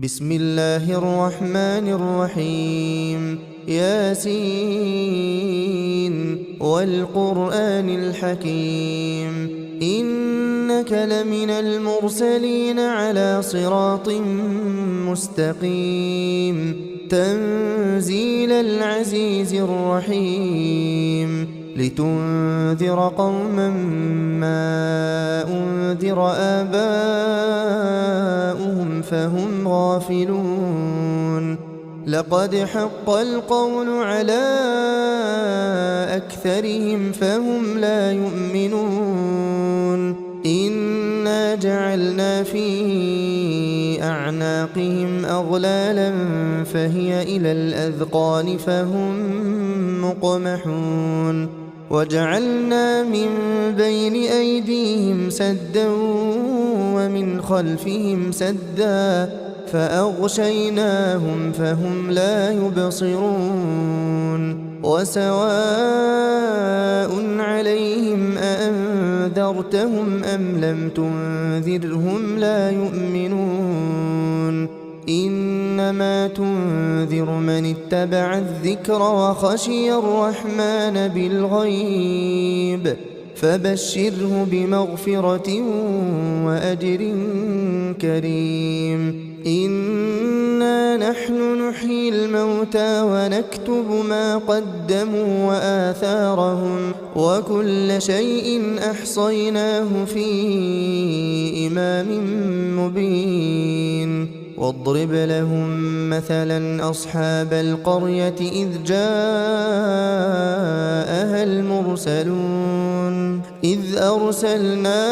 بسم الله الرحمن الرحيم ياسين والقرآن الحكيم إنك لمن المرسلين على صراط مستقيم تنزيل العزيز الرحيم لتنذر قوما ما أنذر آباؤهم فهم غافلون لقد حق القول على أكثرهم فهم لا يؤمنون إنا جعلنا في أعناقهم أغلالا فهي إلى الأذقان فهم مقمحون وجعلنا من بين أيديهم سدا ومن خلفهم سدا فأغشيناهم فهم لا يبصرون وسواء عليهم أأنذرتهم أم لم تنذرهم لا يؤمنون إنما تنذر من اتبع الذكر وخشي الرحمن بالغيب فبشره بمغفرة وأجر كريم إنا نحن نحيي الموتى ونكتب ما قدموا وآثارهم وكل شيء أحصيناه في إمام مبين واضرب لهم مثلا أصحاب القرية إذ جاءها المرسلون إذ أرسلنا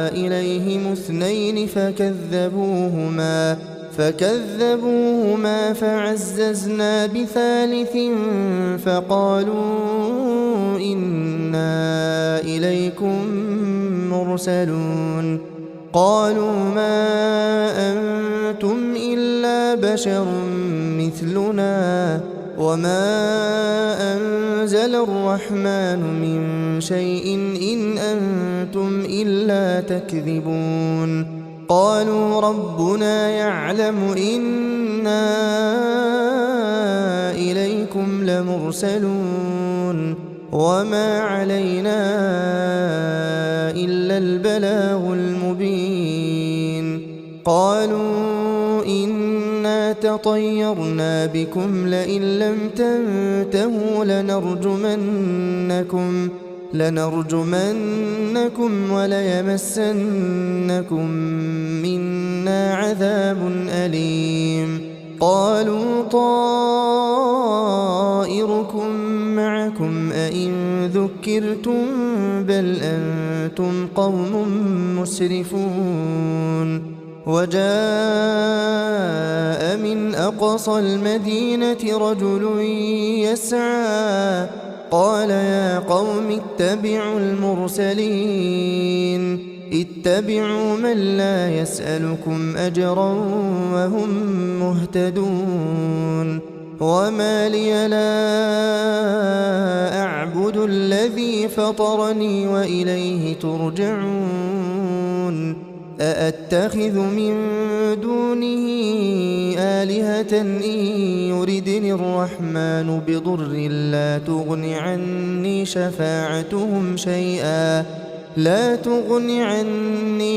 إليهم اثنين فكذبوهما فعززنا بثالث فقالوا إنا إليكم مرسلون قالوا ما أنتم إلا بشر مثلنا وما أنزل الرحمن من شيء إن أنتم إلا تكذبون قالوا ربنا يعلم إنا إليكم لمرسلون وما علينا إلا البلاغ المبين قالوا إنا تطيرنا بكم لئن لم تنتهوا لنرجمنكم وليمسنكم منا عذاب أليم قالوا طائركم معكم أئن ذكرتم بل أنتم قوم مسرفون وجاء من أقصى المدينة رجل يسعى قال يا قوم اتبعوا المرسلين اتبعوا من لا يسألكم أجرا وهم مهتدون وما لي لا أعبد الذي فطرني وإليه ترجعون أأتخذ من دونه آلهة إن يردني الرحمن بضر لا تغن عني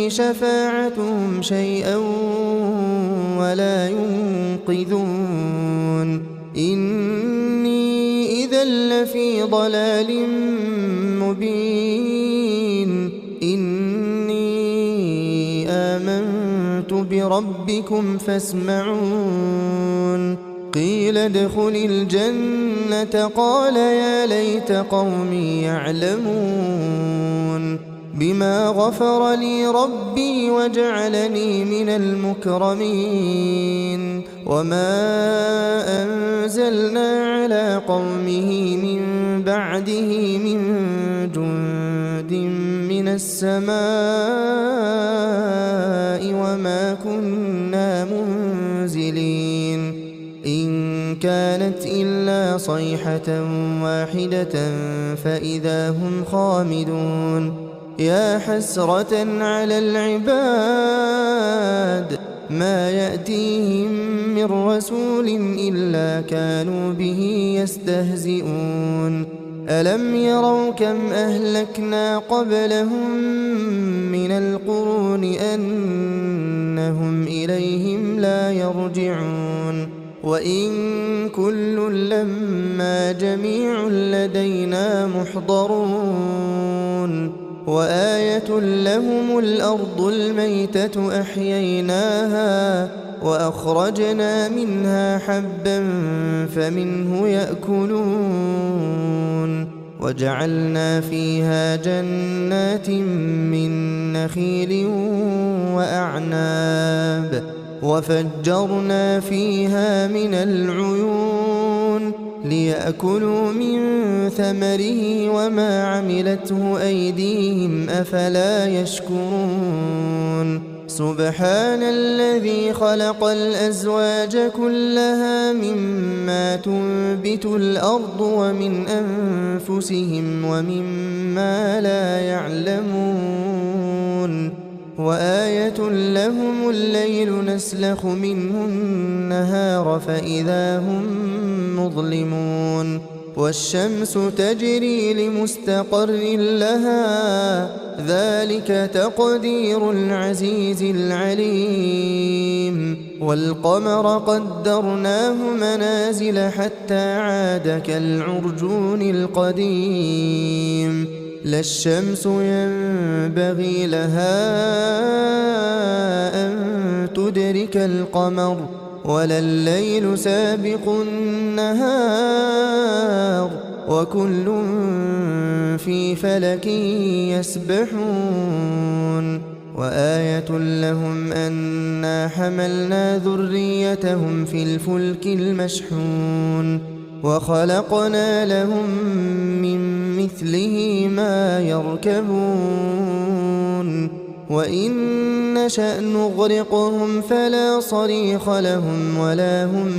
شفاعتهم شيئا ولا ينقذون إني إذا لفي ضلال مبين إني آمنت بربكم فاسمعون قيل ادخل الجنة قال يا ليت قومي يعلمون بما غفر لي ربي وجعلني من المكرمين وما أنزلنا على قومه من بعده من جند من السماء وما كنا منزلين إن كانت إلا صيحة واحدة فإذا هم خامدون يا حسرة على العباد ما يأتيهم من رسول إلا كانوا به يستهزئون ألم يروا كم أهلكنا قبلهم من القرون أنهم إليهم لا يرجعون وإن كل لما جميع لدينا محضرون وآية لهم الأرض الميتة أحييناها وأخرجنا منها حبا فمنه يأكلون وجعلنا فيها جنات من نخيل وأعناب وفجرنا فيها من العيون ليأكلوا من ثمره وما عملته أيديهم أفلا يشكرون سبحان الذي خلق الأزواج كلها مما تنبت الأرض ومن أنفسهم ومما لا يعلمون وآية لهم الليل نسلخ منه النهار فإذا هم مظلمون والشمس تجري لمستقر لها ذلك تقدير العزيز العليم والقمر قدرناه منازل حتى عاد كالعرجون القديم لا الشمس ينبغي لها أن تدرك القمر ولا الليل سابق النهار وكل في فلك يسبحون وآية لهم أنا حملنا ذريتهم في الفلك المشحون وخلقنا لهم من مثله ما يركبون وإن نشأ نغرقهم فلا صريخ لهم ولا هم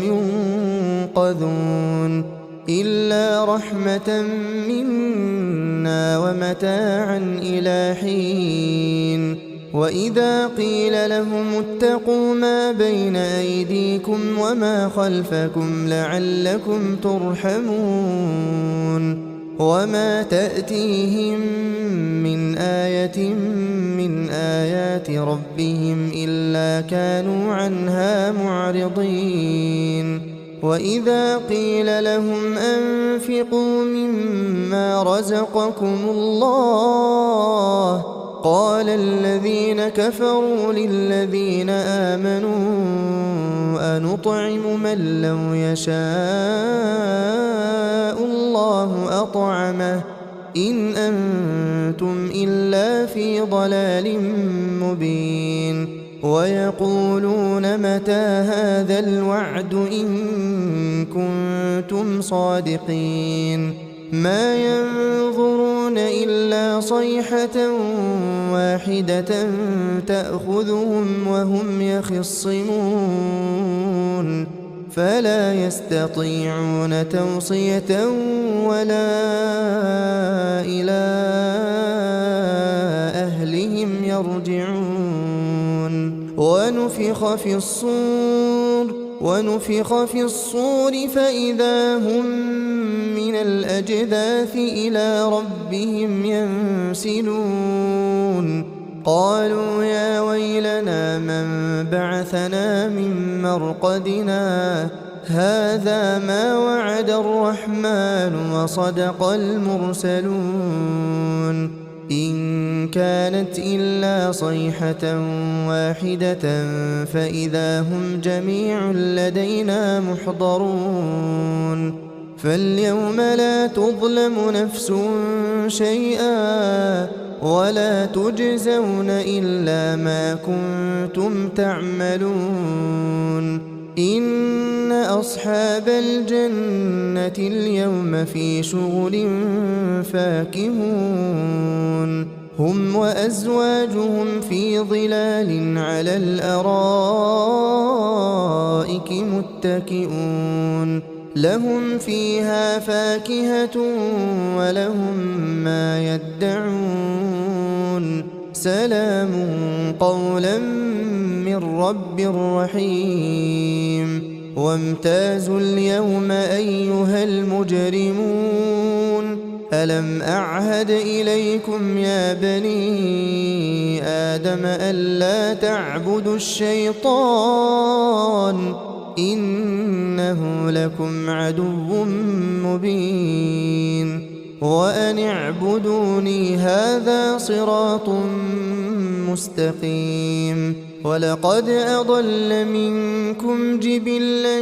ينقذون إلا رحمة منا ومتاعا إلى حين وإذا قيل لهم اتقوا ما بين أيديكم وما خلفكم لعلكم ترحمون وما تأتيهم من آية من آيات ربهم إلا كانوا عنها معرضين وإذا قيل لهم أنفقوا مما رزقكم الله قال الذين كفروا للذين آمنوا أنطعم من لو يشاء الله أطعمه إن أنتم إلا في ضلال مبين ويقولون متى هذا الوعد إن كنتم صادقين ما ينظرون إلا صيحة واحدة تأخذهم وهم يخصمون فلا يستطيعون توصية ولا إلى أهلهم يرجعون ونفخ في الصور فإذا هم من الأجداث إلى ربهم ينسلون قالوا يا ويلنا من بعثنا من مرقدنا هذا ما وعد الرحمن وصدق المرسلون إن كانت إلا صيحة واحدة فإذا هم جميع لدينا محضرون فاليوم لا تظلم نفس شيئا ولا تجزون إلا ما كنتم تعملون إن أصحاب الجنة اليوم في شغل فاكهون هم وأزواجهم في ظلال على الأرائك متكئون لهم فيها فاكهة ولهم ما يدعون سلام قولا من رب رحيم وامتازوا اليوم أيها المجرمون ألم أعهد إليكم يا بني آدم ألا تعبدوا الشيطان إنه لكم عدو مبين وأن اعبدوني هذا صراط مستقيم ولقد أضل منكم جبلا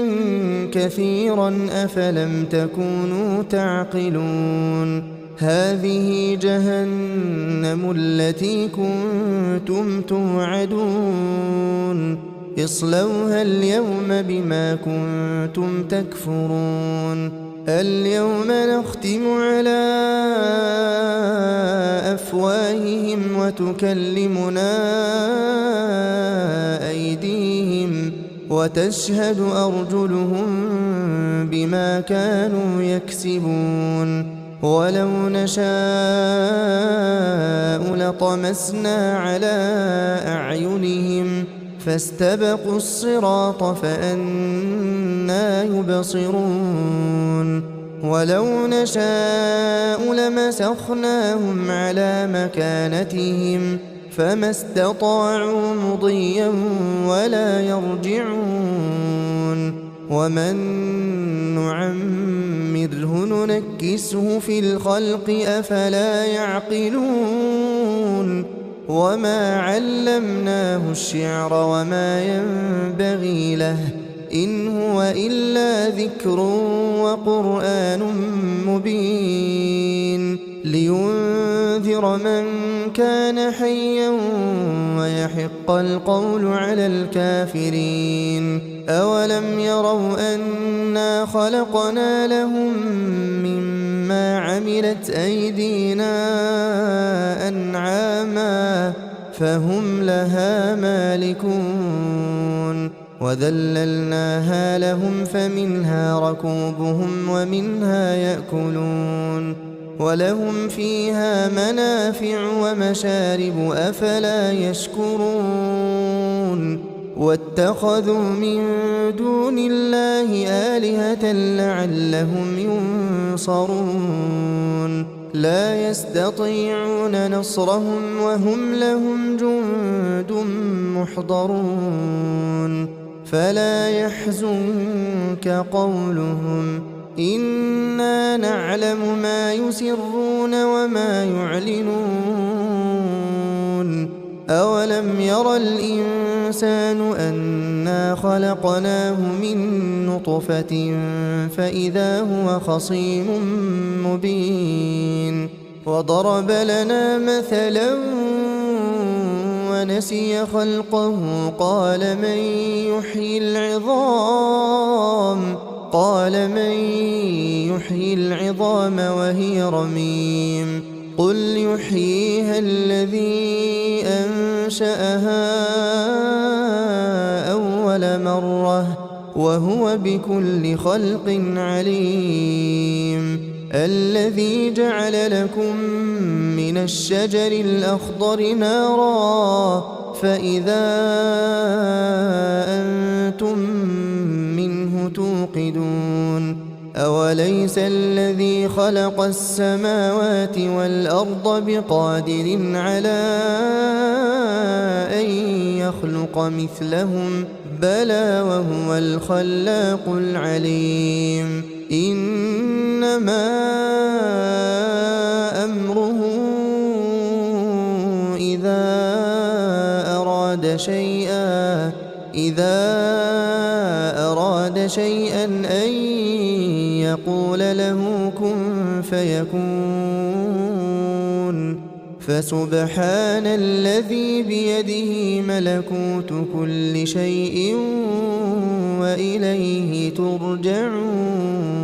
كثيرا أفلم تكونوا تعقلون هذه جهنم التي كنتم توعدون اصلوها اليوم بما كنتم تكفرون اليوم نختم على أفواههم وتكلمنا أيديهم وتشهد أرجلهم بما كانوا يكسبون ولو نشاء لطمسنا على أعينهم فاستبقوا الصراط فأنى يبصرون ولو نشاء لمسخناهم على مكانتهم فما استطاعوا مضيا ولا يرجعون ومن نعمره ننكسه في الخلق أفلا يعقلون وما علمناه الشعر وما ينبغي له إن هو إلا ذكر وقرآن مبين لينذر من كان حيا ويحق القول على الكافرين أولم يروا أنا خلقنا لهم مما عملت أيدينا أنعاما فهم لها مالكون وذللناها لهم فمنها ركوبهم ومنها يأكلون ولهم فيها منافع ومشارب أفلا يشكرون واتخذوا من دون الله آلهة لعلهم ينصرون لا يستطيعون نصرهم وهم لهم جند محضرون فلا يحزنك قولهم إنا نعلم ما يسرون وما يعلنون أولم ير الإنسان أنا خلقناه من نطفة فإذا هو خصيم مبين وضرب لنا مثلا ونسي خلقه قال من يحيي العظام وهي رميم قل يحييها الذي أنشأها أول مرة وهو بكل خلق عليم الذي جعل لكم من الشجر الأخضر نارا فإذا أنتم منه توقدون أوليس الذي خلق السماوات والأرض بقادر على أن يخلق مثلهم بلى وهو الخلاق العليم إنما أمره إذا أراد شيئا أن يقول له كن فيكون فسبحان الذي بيده ملكوت كل شيء وإليه ترجعون